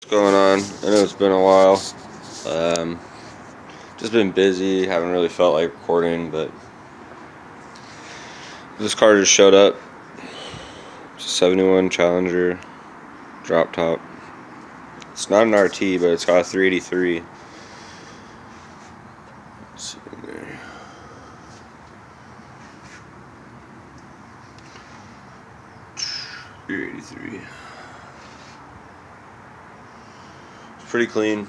What's going on? I know it's been a while. Um, just been busy, haven't really felt like recording, but this car just showed up. It's a 71 Challenger drop top. It's not an RT, but it's got a 383. Let's see in there. .383. It's pretty clean.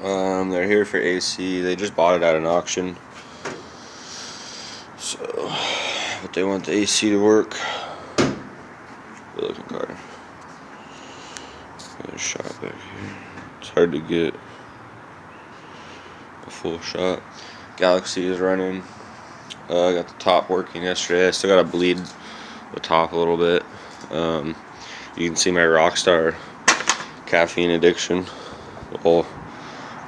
They're here for AC. They just bought it at an auction. So, but they want the AC to work. Good looking car. Got a shot back here. It's hard to get a full shot. Galaxy is running. I got the top working yesterday. I still gotta bleed the top a little bit. You can see my Rockstar caffeine addiction. The whole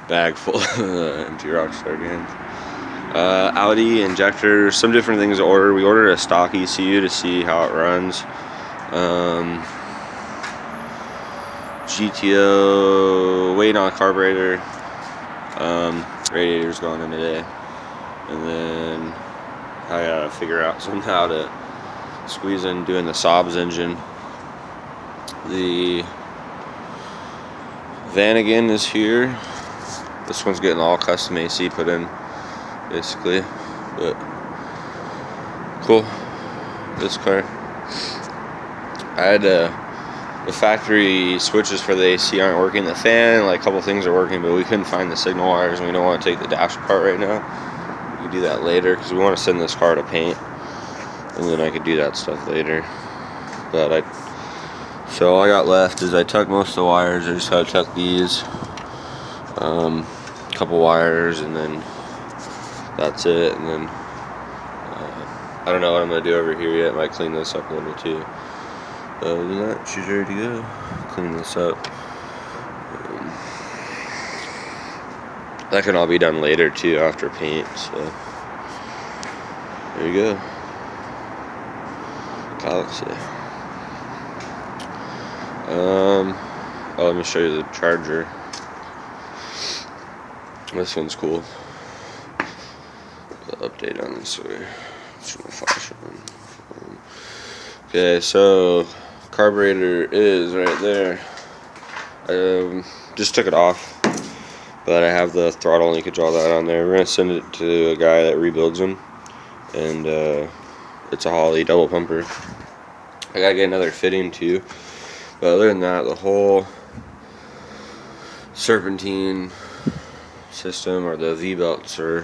bag full of empty Rockstar cans. Audi injector, some different things to order. We ordered a stock ECU to see how it runs. GTO, waiting on a carburetor. Radiator's going in today. And then I gotta figure out somehow to squeeze in doing the Saab's engine. The Vanagon is here. This one's getting all custom AC put in, basically. But cool. This car. I had the factory switches for the AC aren't working. The fan, like a couple things are working, but we couldn't find the signal wires, and we don't want to take the dash apart right now. We can do that later because we want to send this car to paint, and then I could do that stuff later. But so all I got left is I tucked most of the wires. I just had to tuck these, couple wires, and then that's it. And then I don't know what I'm gonna do over here yet. Might clean this up a little too. Other than that, she's ready to go. Clean this up. That can all be done later too, after paint. So there you go. Galaxy. Let me show you the charger. This one's cool. The update on this way. Just gonna flash it on. Okay, so carburetor is right there. I just took it off, but I have the throttle linkage, all that on there. We're gonna send it to a guy that rebuilds them, and it's a Holley double pumper. I gotta get another fitting too, but other than that, the whole serpentine system, or the V-belts, the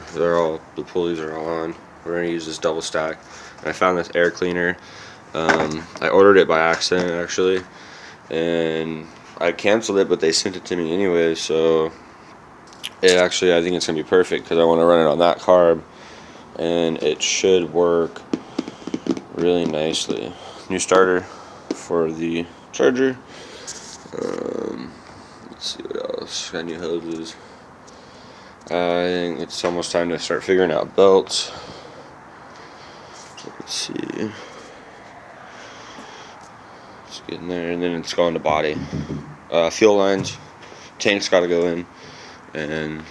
pulleys are all on. We're gonna use this double stack, and I found this air cleaner. I ordered it by accident actually, and I canceled it, but they sent it to me anyway, so I think it's gonna be perfect because I want to run it on that carb, and it should work really nicely. New starter for the charger. Let's see what else. Got new hoses. I think it's almost time to start figuring out belts. Let's see. It's getting there, and then it's going to body. Fuel lines, tank's got to go in, and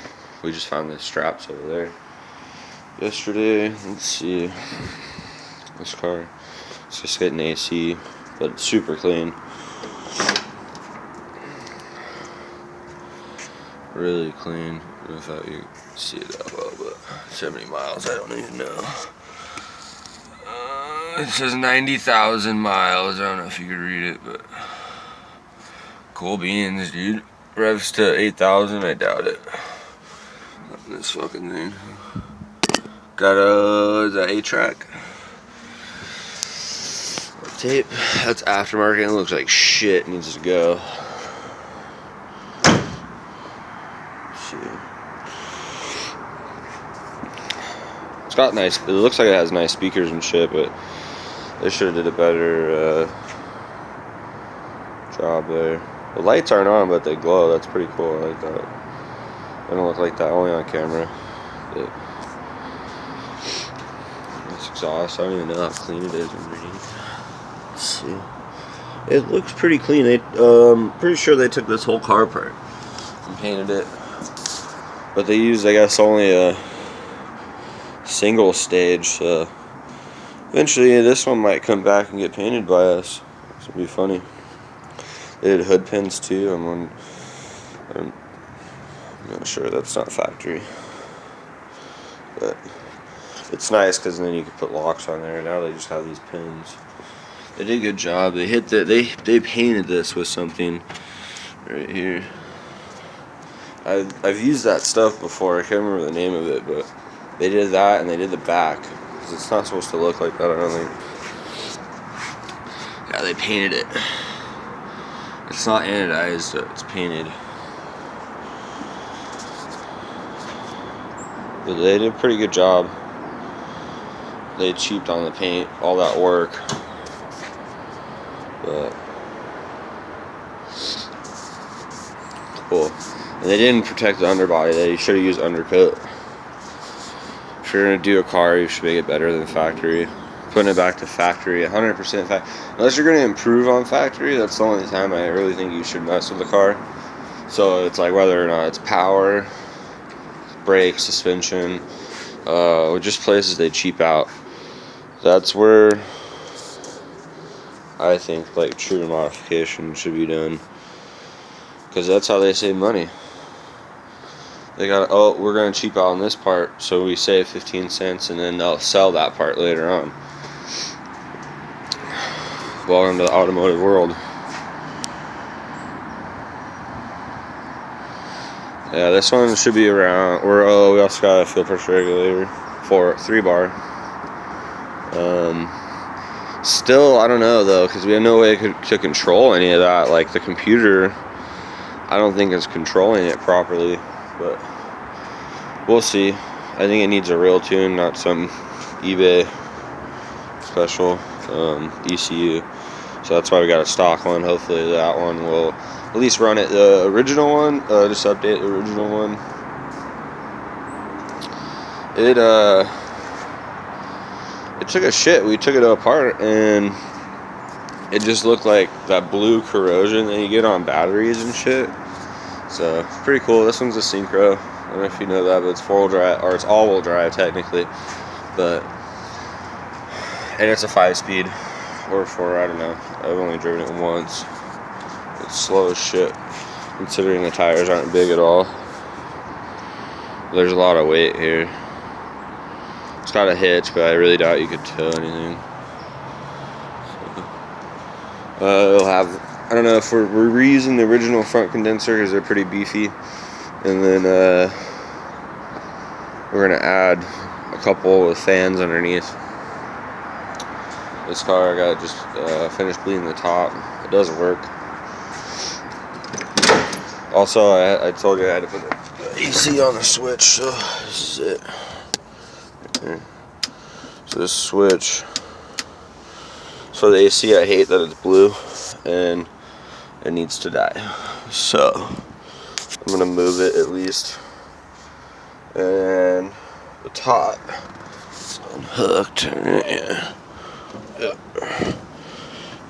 we just found the straps over there yesterday. Let's see. This car, it's just getting AC, but it's super clean. Really clean. I don't know if you can see it that well, but 70 miles, I don't even know. It says 90,000 miles. I don't know if you could read it, but cool beans, dude. Revs to 8,000, I doubt it. Not in this fucking thing. Got the A-track tape. That's aftermarket. It looks like shit. Needs to go. It's got nice. It looks like it has nice speakers and shit, but they should have did a better job there. The lights aren't on, but they glow. That's pretty cool. I like that. They don't look like that only on camera. But this exhaust, I don't even know how clean it is underneath. Let's see. It looks pretty clean. They, pretty sure they took this whole car apart and painted it. But they used, I guess, only a single stage, so eventually this one might come back and get painted by us. It's gonna be funny. They did hood pins too. I'm not sure, that's not factory. But it's nice because then you can put locks on there. Now they just have these pins. They did a good job. They hit the they painted this with something right here. I've used that stuff before. I can't remember the name of it, but they did that and they did the back. 'Cause it's not supposed to look like that, I don't think. Yeah, they painted it. It's not anodized, it's painted. But they did a pretty good job. They cheaped on the paint, all that work. But cool. And they didn't protect the underbody. They should have used undercoat. If you're gonna do a car, you should make it better than factory. Putting it back to factory, 100% factory. Unless you're gonna improve on factory, that's the only time I really think you should mess with the car. So it's like whether or not it's power, brakes, suspension, just places they cheap out. That's where I think like true modification should be done, because that's how they save money. They got, oh, we're gonna cheap out on this part, so we save 15 cents, and then they'll sell that part later on. Welcome to the automotive world. Yeah, this one should be around. Or we also got a fuel pressure regulator for 3-bar. Still, I don't know though, because we have no way to control any of that. Like the computer, I don't think is controlling it properly, but we'll see. I think it needs a real tune, not some eBay special ECU. So that's why we got a stock one. Hopefully that one will at least run it. The original one, just update the original one. It took a shit. We took it apart and it just looked like that blue corrosion that you get on batteries and shit. So pretty cool. This one's a Syncro. I don't know if you know that, but it's 4-wheel drive, or it's all-wheel drive technically. But and it's a 5-speed or 4. I don't know. I've only driven it once. It's slow as shit, considering the tires aren't big at all. There's a lot of weight here. It's got a hitch, but I really doubt you could tow anything. So, it'll have, I don't know if we're reusing the original front condenser because they're pretty beefy, and then we're gonna add a couple with fans underneath. This car I got just finished bleeding the top. It doesn't work. Also, I told you I had to put the AC on the switch, so this is it. Okay. So this switch, so the AC, I hate that it's blue and it needs to die. So I'm gonna move it at least, and the top is unhooked. Yeah. Yep.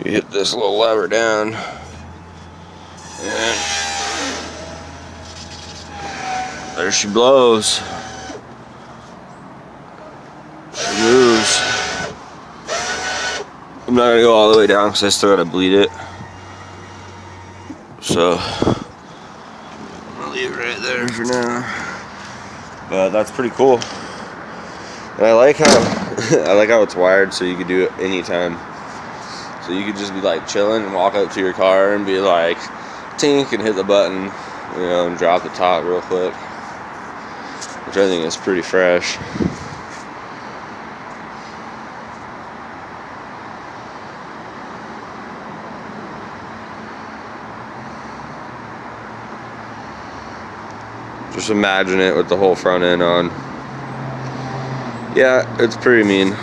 You hit this little lever down, and there she blows. She moves. I'm not gonna go all the way down because I still gotta bleed it. So I'm gonna leave it right there for now. But that's pretty cool. And I like how I like how it's wired, so you can do it anytime. So you could just be like chilling and walk up to your car and be like, tink, and hit the button, you know, and drop the top real quick, which I think is pretty fresh. Just imagine it with the whole front end on. Yeah, it's pretty mean.